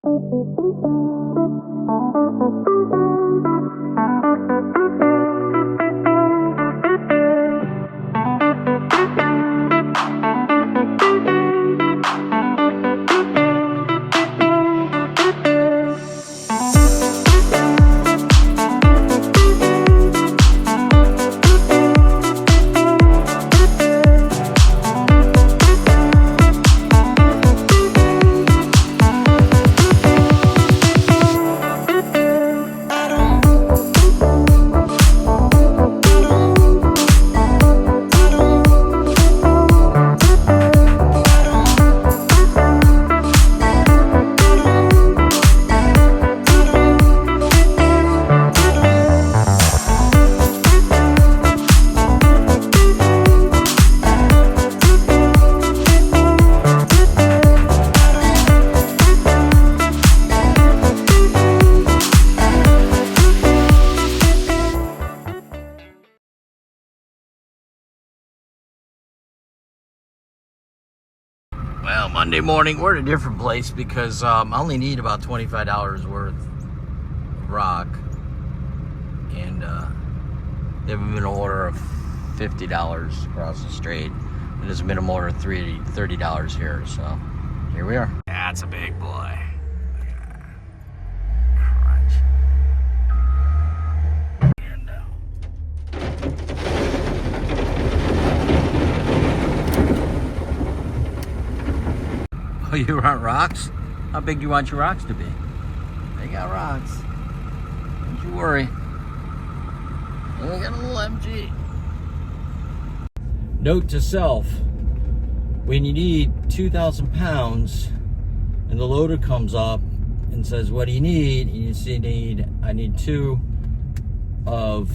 Well, Monday morning, we're at a different place because I only need about $25 worth of rock. And they have a minimum order of $50 across the street. And there's a minimum order of $30 here, so here we are. That's a big boy. Crunch. And, oh, you want rocks? How big do you want your rocks to be? They got rocks. Don't you worry. We got a little MG. Note to self, when you need 2,000 pounds and the loader comes up and says, what do you need? And you see I need 2 of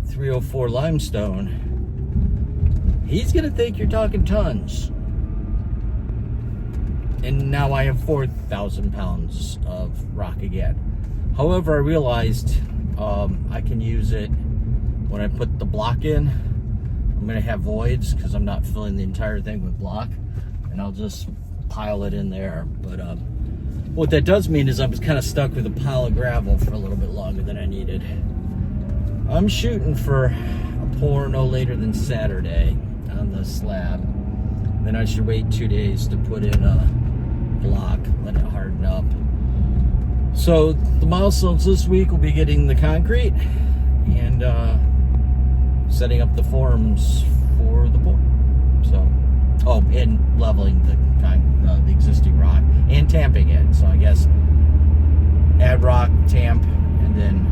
304 limestone. He's gonna think you're talking tons. And now I have 4,000 pounds of rock again. However, I realized I can use it when I put the block in. I'm gonna have voids because I'm not filling the entire thing with block, and I'll just pile it in there. But what that does mean is I'm kind of stuck with a pile of gravel for a little bit longer than I needed. I'm shooting for a pour no later than Saturday on the slab. Then I should wait 2 days to put in a block, let it harden up. So the milestones this week will be getting the concrete and setting up the forms for the pour. So, and leveling the existing rock and tamping it. So I guess add rock, tamp, and then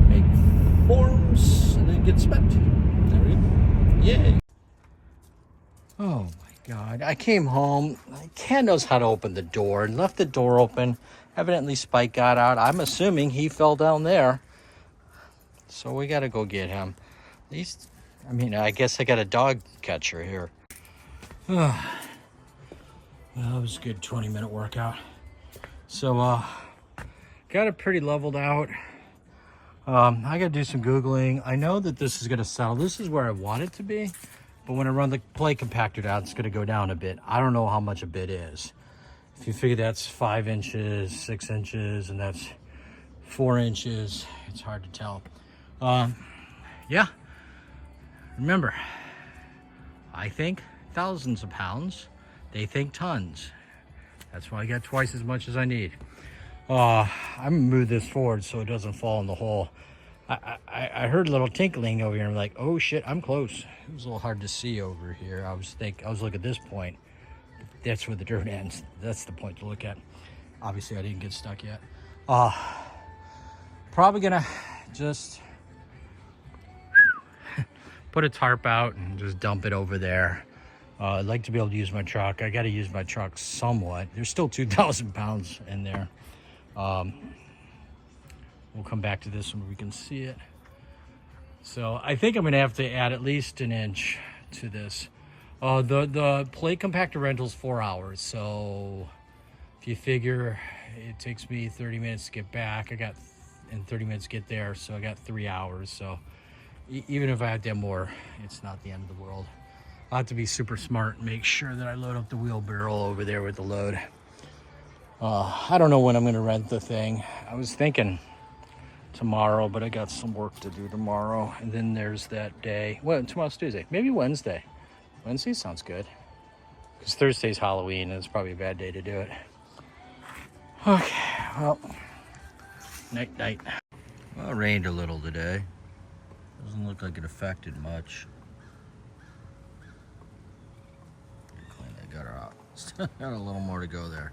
make forms, and then get spent. There we go. Yay! Oh my God! I came home. Ken knows how to open the door and left the door open. Evidently, Spike got out. I'm assuming he fell down there. So we got to go get him. At least, I mean, I guess I got a dog catcher here. Well, that was a good 20-minute workout. So, got it pretty leveled out. I got to do some Googling. I know that this is going to settle. This is where I want it to be. But when I run the plate compactor down, it's going to go down a bit. I don't know how much a bit is. If you figure that's 5 inches, 6 inches, and that's 4 inches, it's hard to tell. Yeah. Remember, I think thousands of pounds. They think tons. That's why I got twice as much as I need. I'm gonna move this forward so it doesn't fall in the hole. I heard a little tinkling over here. I'm like, oh shit, I'm close. It was a little hard to see over here. I was looking at this point. That's where the dirt ends. That's the point to look at. Obviously, I didn't get stuck yet. Probably gonna just put a tarp out and just dump it over there. I'd like to be able to use my truck. I got to use my truck somewhat. There's still 2,000 pounds in there. We'll come back to this when we can see it. So I think I'm gonna have to add at least an inch to this. The plate compactor rental's 4 hours. So if you figure it takes me 30 minutes to get back, and 30 minutes to get there. So I got 3 hours. So even if I had to have more, it's not the end of the world. I'll have to be super smart and make sure that I load up the wheelbarrow over there with the load. I don't know when I'm gonna rent the thing. I was thinking tomorrow, but I got some work to do tomorrow. And then there's that day. Well, tomorrow's Tuesday. Maybe Wednesday. Wednesday sounds good. Because Thursday's Halloween and it's probably a bad day to do it. Okay, well, night night. Well, it rained a little today. Doesn't look like it affected much. Clean that gutter out. Still got a little more to go there.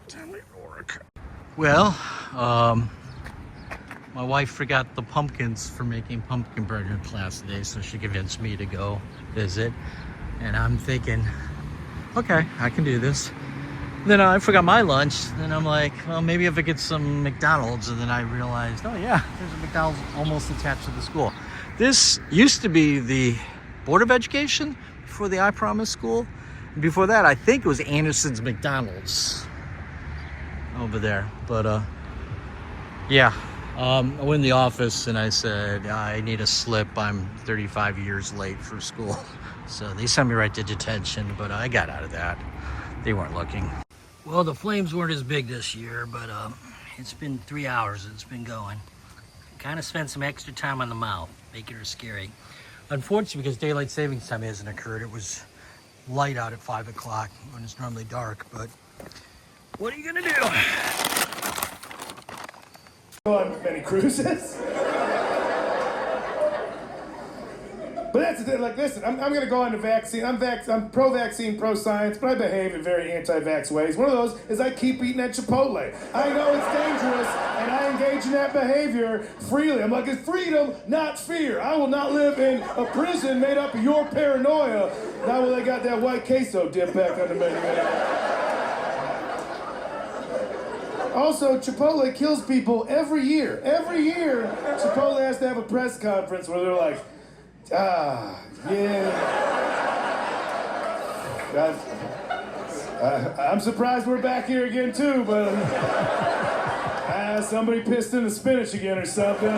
Time to work. Well, my wife forgot the pumpkins for making pumpkin bread in class today, so she convinced me to go visit. And I'm thinking, okay, I can do this. Then I forgot my lunch. Then I'm like, well, maybe if I get some McDonald's. And then I realized, oh yeah, there's a McDonald's almost attached to the school. This used to be the Board of Education before the I Promise school. And before that, I think it was Anderson's McDonald's over there. But yeah, I went in the office and I said, I need a slip. I'm 35 years late for school. So they sent me right to detention, but I got out of that. They weren't looking. Well, the flames weren't as big this year, but it's been 3 hours it's been going. Kind of spent some extra time on the mouth, making her scary. Unfortunately, because daylight savings time hasn't occurred, it was light out at 5 o'clock when it's normally dark, but what are you gonna do? Go on many cruises. But that's the thing, like, listen, I'm going to go on to vaccine. I'm pro-vaccine, pro-science, but I behave in very anti-vax ways. One of those is I keep eating at Chipotle. I know it's dangerous, and I engage in that behavior freely. I'm like, it's freedom, not fear. I will not live in a prison made up of your paranoia. Now when they got that white queso dip back on the menu. Also, Chipotle kills people every year. Every year, Chipotle has to have a press conference where they're like, yeah. I'm surprised we're back here again too, but somebody pissed in the spinach again or something.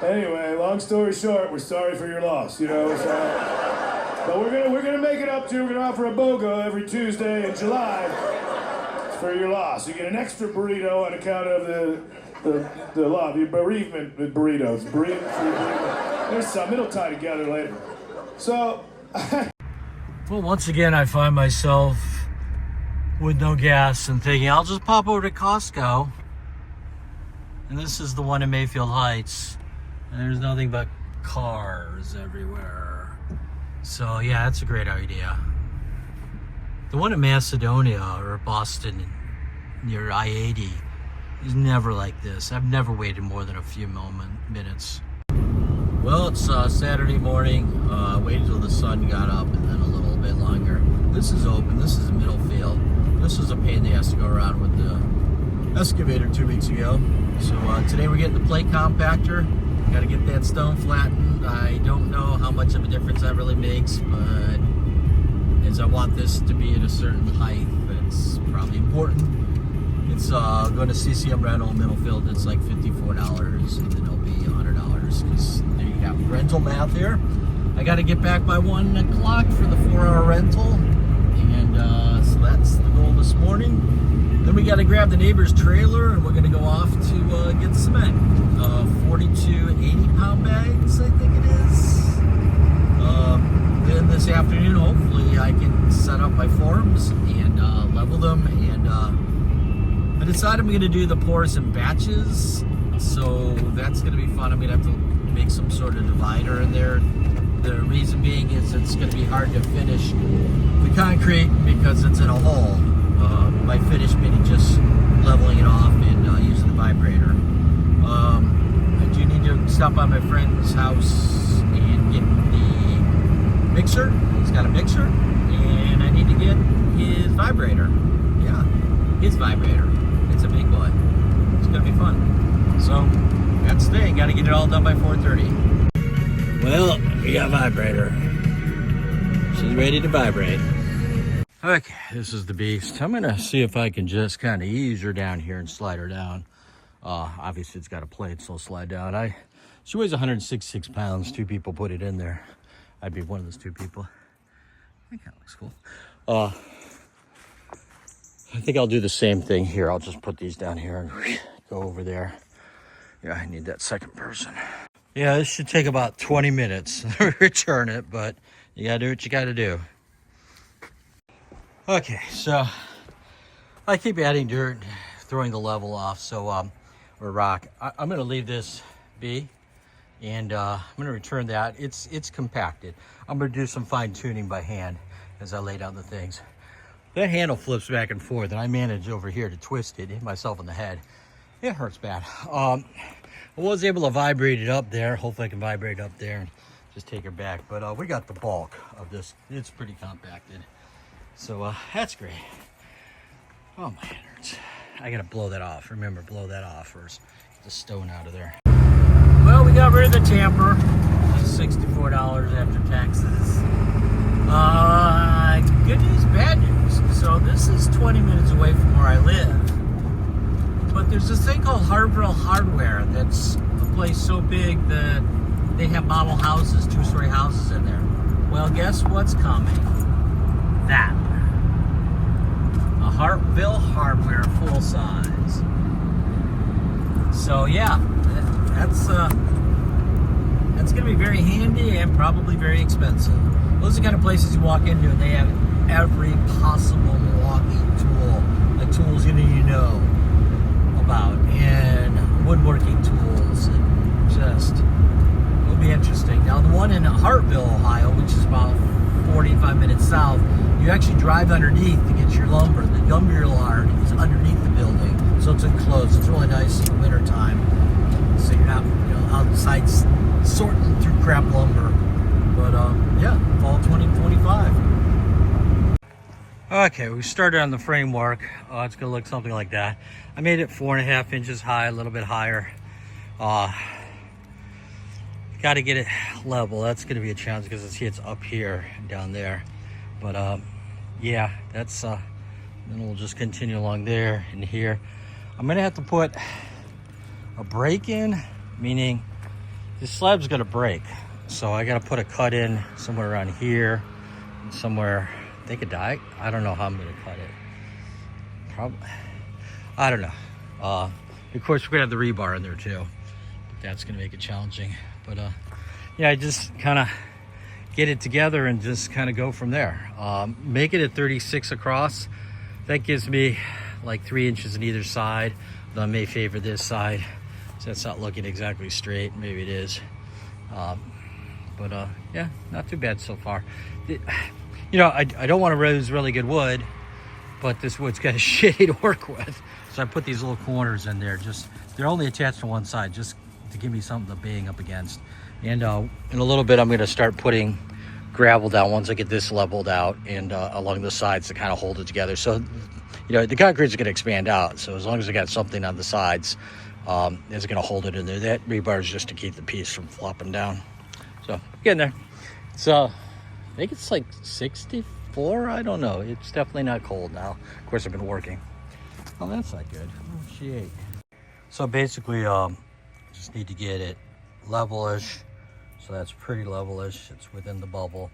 Anyway, long story short, we're sorry for your loss, you know. So, but we're gonna make it up to you. We're gonna offer a BOGO every Tuesday in July for your loss. You get an extra burrito on account of the love, your bereavement with burritos. There's some, it'll tie together later. So, well, once again, I find myself with no gas and thinking, I'll just pop over to Costco. And this is the one in Mayfield Heights. And there's nothing but cars everywhere. So, yeah, that's a great idea. The one in Macedonia or Boston near I-80 is never like this. I've never waited more than a few minutes. Well, it's Saturday morning. Waited until the sun got up and then a little bit longer. This is open. This is Middlefield. This was a pain in the ass to go around with the excavator 2 weeks ago. So today we're getting the plate compactor. Got to get that stone flattened. I don't know how much of a difference that really makes, but as I want this to be at a certain height, it's probably important. It's going to CCM rental Middlefield. It's like $54, and then it'll be $100 because there you have rental math here. I got to get back by 1 o'clock for the 4-hour rental, and so that's the goal this morning. Then we got to grab the neighbor's trailer, and we're going to go off to get cement. 42 80-pound bags, I think it is. Then this afternoon, hopefully, I can set up my forms and level them. And I decided I'm going to do the pours in batches, so that's going to be fun. I'm going to have to make some sort of divider in there. The reason being is it's going to be hard to finish the concrete because it's in a hole. My finish meaning just leveling it off and using the vibrator. I do need to stop by my friend's house and get the mixer. He's got a mixer, and I need to get his vibrator. Yeah, his vibrator. It's a big one. It's gonna be fun. So that's the thing. Got to get it all done by 4:30. Well, we got a vibrator. She's ready to vibrate. Okay, this is the beast. I'm gonna see if I can just kind of ease her down here and slide her down. Obviously it's got a plate, so I'll slide down. She weighs 166 pounds. 2 people put it in there. I'd be one of those 2 people. That kind of looks cool. I think I'll do the same thing here. I'll just put these down here and go over there. Yeah, I need that second person. Yeah, this should take about 20 minutes to return it, but you gotta do what you gotta do. Okay, so I keep adding dirt, throwing the level off, so or rock. I'm gonna leave this be, and I'm gonna return that. It's compacted. I'm gonna do some fine tuning by hand as I lay down the things. That handle flips back and forth, and I managed over here to twist it, hit myself in the head. It hurts bad. I was able to vibrate it up there. Hopefully I can vibrate it up there and just take her back. But we got the bulk of this. It's pretty compacted. So that's great. Oh, my head hurts. I gotta blow that off. Remember, blow that off first. Get the stone out of there. Well, we got rid of the tamper. $64 after taxes. Good news, bad news. So this is 20 minutes away from where I live. But there's this thing called Hartville Hardware that's a place so big that they have model houses, two-story houses in there. Well, guess what's coming? That. A Hartville Hardware full size. So yeah, that's gonna be very handy and probably very expensive. Those are the kind of places you walk into and they have every possible walking tool, like tools you know about, and woodworking tools, and just, it'll be interesting. Now the one in Hartville, Ohio, which is about 45 minutes south, you actually drive underneath to get your lumber. The lumber yard is underneath the building, so it's enclosed. It's really nice in the wintertime, so you're not outside sorting through crap lumber. But yeah, fall 2025. Okay, we started on the framework. It's gonna look something like that. I made it 4.5 inches high, a little bit higher. Got to get it level. That's gonna be a challenge because it's up here and down there. But yeah, that's then we'll just continue along there and here. I'm gonna have to put a break in, meaning this slab's gonna break. So I gotta put a cut in somewhere around here and somewhere. They could die. I don't know how I'm gonna cut it. Probably, I don't know. Of course, we're gonna have the rebar in there too. But that's gonna make it challenging. But yeah, I just kind of get it together and just kind of go from there. Make it at 36 across. That gives me like 3 inches on either side. Though I may favor this side, so that's not looking exactly straight. Maybe it is. But yeah, not too bad so far. I don't want to use really good wood, but this wood's kind of shitty to work with. So I put these little corners in there. They're only attached to one side, just to give me something to bang up against. And in a little bit, I'm going to start putting gravel down once I get this leveled out and along the sides to kind of hold it together. So, the concrete's going to expand out. So as long as I got something on the sides, it's going to hold it in there. That rebar is just to keep the piece from flopping down. So getting there. So I think it's like 64. I don't know. It's definitely not cold now. Of course, I've been working. Oh, that's not good. Oh, she ate. So basically, just need to get it levelish. So that's pretty levelish. It's within the bubble.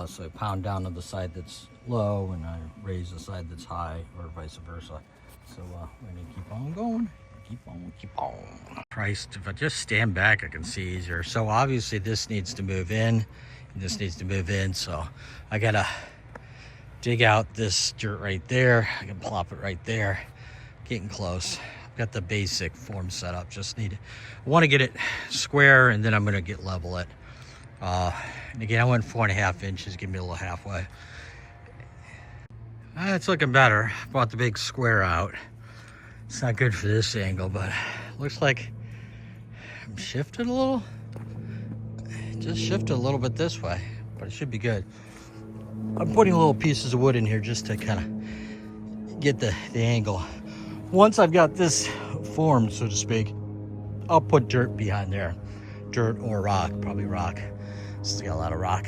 So I pound down on the side that's low and I raise the side that's high, or vice versa. So we're gonna keep on going. Keep on. Christ, if I just stand back, I can see easier. So obviously this needs to move in, and this needs to move in. So I gotta dig out this dirt right there. I can plop it right there. Getting close. Got the basic form set up. I want to get it square, and then I'm gonna level it. And again, I went 4.5 inches. Give me a little halfway. It's looking better. Brought the big square out. It's not good for this angle, but looks like I'm shifted a little. Just shifted a little bit this way, but it should be good. I'm putting little pieces of wood in here just to kind of get the angle. Once I've got this formed, so to speak, I'll put dirt behind there. Dirt or rock, probably rock. This has got a lot of rock.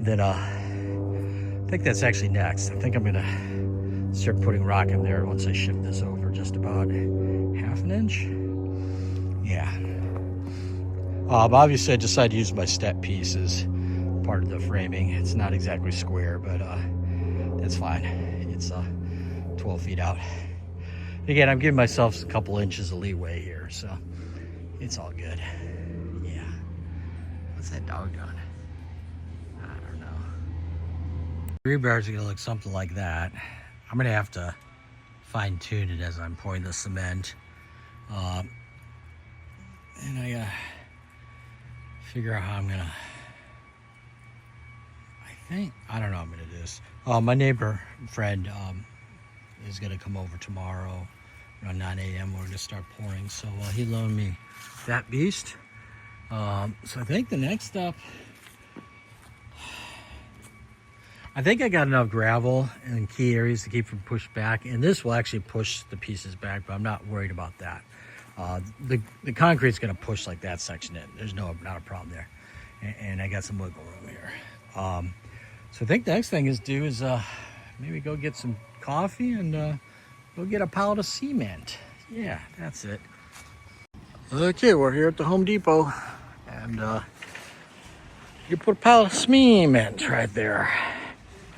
Then I think that's actually next. I think I'm gonna start putting rock in there once I shift this over just about 1/2 inch. Yeah. But obviously I decided to use my step piece as part of the framing. It's not exactly square, but it's fine. It's 12 feet out. Again, I'm giving myself a couple inches of leeway here, so it's all good. Yeah. What's that dog doing? I don't know. Rebars are gonna look something like that. I'm gonna have to fine tune it as I'm pouring the cement. And I gotta figure out how I'm gonna, I don't know how I'm gonna do this. My neighbor friend is gonna come over tomorrow around 9 a.m. We're gonna start pouring. So he loaned me that beast. So I think the next step, I think I got enough gravel in key areas to keep from pushed back, and this will actually push the pieces back, but I'm not worried about that. The concrete's gonna push like that section in. There's not a problem there. And I got some wiggle room here. So I think the next thing is maybe go get some coffee and go get a pallet of cement. Yeah, that's it. Okay, we're here at the Home Depot, and you put a pallet of cement right there.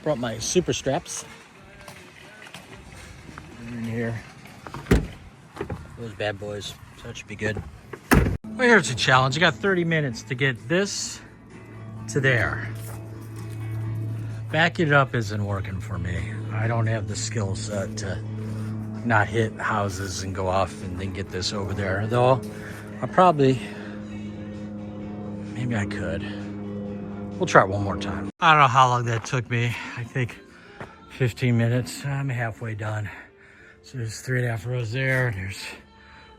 Brought my super straps. They're in here. Those bad boys, so that should be good. Well, here's a challenge. You got 30 minutes to get this to there. Backing it up isn't working for me. I don't have the skill set to not hit houses and go off and then get this over there. Though, maybe I could. We'll try it one more time. I don't know how long that took me. I think 15 minutes. I'm halfway done. So there's 3.5 rows there. There's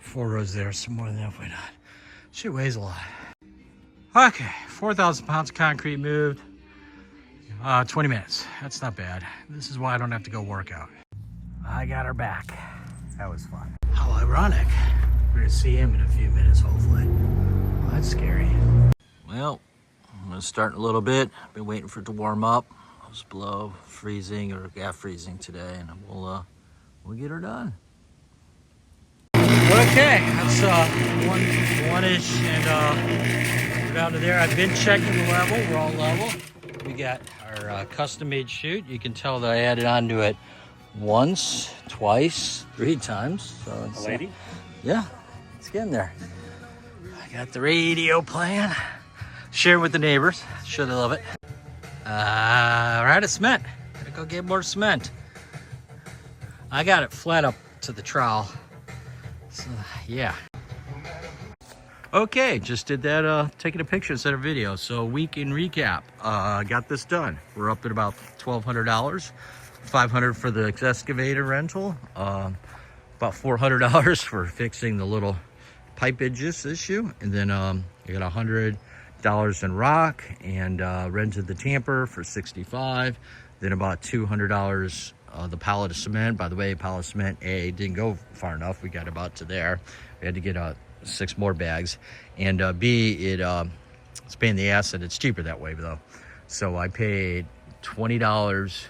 4 rows there. So more than halfway done. Shit weighs a lot. Okay, 4,000 pounds of concrete moved. 20 minutes. That's not bad. This is why I don't have to go work out. I got her back. That was fun. How ironic. We're gonna see him in a few minutes, hopefully. Well, that's scary. Well, I'm gonna start in a little bit. I've been waiting for it to warm up. It was below freezing or half freezing today, and we'll get her done. Okay, that's one-ish, and we're down to there. I've been checking the level. We're all level. We got our custom-made chute. You can tell that I added onto it once, twice, 3 times. So it's, lady? Yeah, it's getting there. I got the radio playing. Share with the neighbors. Sure they love it. We're out of cement. Gotta go get more cement. I got it flat up to the trowel. So, yeah. Okay, just did that, taking a picture instead of video. So week in recap, got this done. We're up at about $1,200, $500 for the excavator rental, about $400 for fixing the little pipeage issue. And then I got $100 in rock and rented the tamper for $65. Then about $200 the pallet of cement. By the way, pallet of cement, A, didn't go far enough. We got about to there. We had to get 6 more bags, and B, it's a pain in the ass, and it's cheaper that way though. So I paid $20.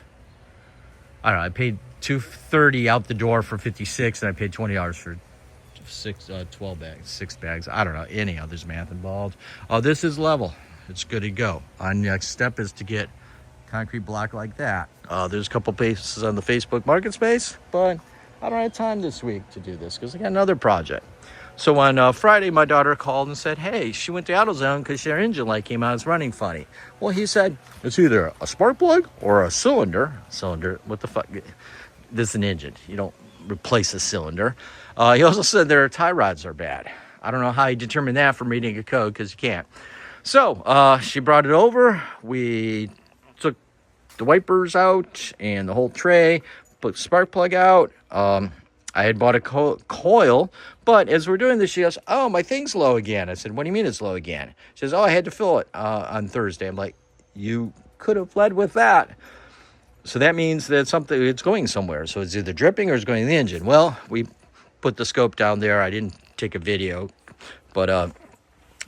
I don't know. I paid $230 out the door for 56, and I paid $20 for 12 bags, 6 bags. I don't know. Anyhow, there's math involved. This is level. It's good to go. Our next step is to get concrete block like that. There's a couple places on the Facebook Market Space, but I don't have time this week to do this because I got another project. So on Friday, my daughter called and said, hey, she went to AutoZone because their engine light came out. It's running funny. Well, he said, it's either a spark plug or a cylinder. Cylinder, what the fuck? This is an engine. You don't replace a cylinder. He also said their tie rods are bad. I don't know how he determined that from reading a code because you can't. So she brought it over. We took the wipers out and the whole tray, put the spark plug out. I had bought a coil, but as we're doing this, she goes, oh, my thing's low again. I said, what do you mean it's low again? She says, oh, I had to fill it on Thursday. I'm like, you could have led with that. So that means that it's going somewhere. So it's either dripping or it's going in the engine. Well, we put the scope down there. I didn't take a video, but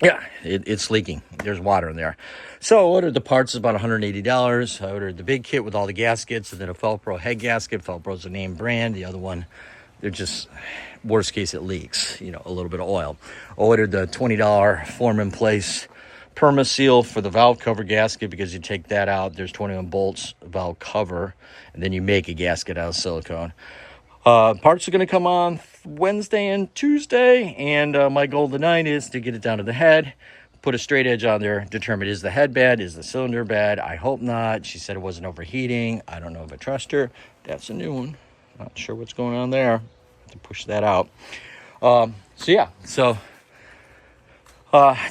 yeah, it's leaking. There's water in there. So I ordered the parts, about $180. I ordered the big kit with all the gaskets and then a Felpro head gasket. Felpro's a name brand. The other one, they're just, worst case, it leaks, a little bit of oil. I ordered the $20 form in place Permaseal for the valve cover gasket, because you take that out, there's 21 bolts valve cover, and then you make a gasket out of silicone. Parts are going to come on Wednesday and Tuesday, and my goal tonight is to get it down to the head, put a straight edge on there, determine is the head bad, is the cylinder bad. I hope not. She said it wasn't overheating. I don't know if I trust her. That's a new one. Not sure what's going on there. Have to push that out. So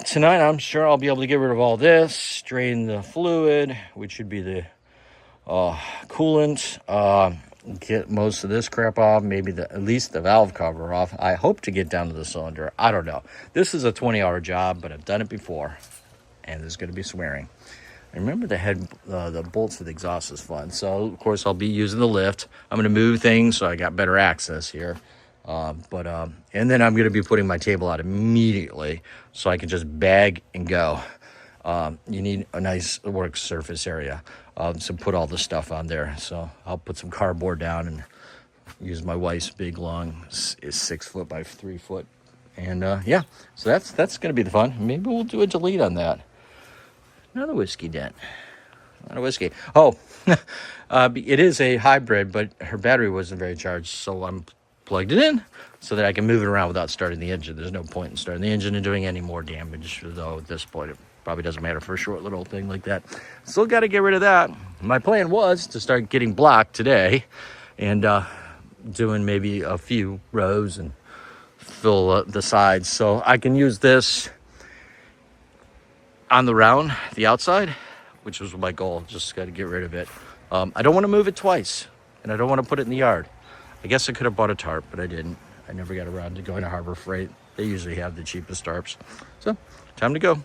tonight I'm sure I'll be able to get rid of all this, drain the fluid, which should be the coolant, get most of this crap off, maybe at least the valve cover off. I hope to get down to the cylinder. I don't know. This is a 20-hour job, but I've done it before, and there's going to be swearing. And remember, the bolts for the exhaust is fun. So, of course, I'll be using the lift. I'm going to move things so I got better access here. And then I'm going to be putting my table out immediately so I can just bag and go. You need a nice work surface area. So put all the stuff on there. So I'll put some cardboard down and use my wife's big long is 6 foot by 3 foot. And yeah, so that's going to be the fun. Maybe we'll do a delete on that. Another whiskey dent. Not a whiskey. Oh, it is a hybrid, but her battery wasn't very charged. So I'm plugged it in so that I can move it around without starting the engine. There's no point in starting the engine and doing any more damage, though at this point it probably doesn't matter for a short little thing like that. Still got to get rid of that. My plan was to start getting block today and doing maybe a few rows and fill the sides so I can use this on the round, the outside, which was my goal. Just got to get rid of it. I don't want to move it twice, and I don't want to put it in the yard. I guess I could have bought a tarp, but I didn't. I never got around to going to Harbor Freight. They usually have the cheapest tarps. So, time to go.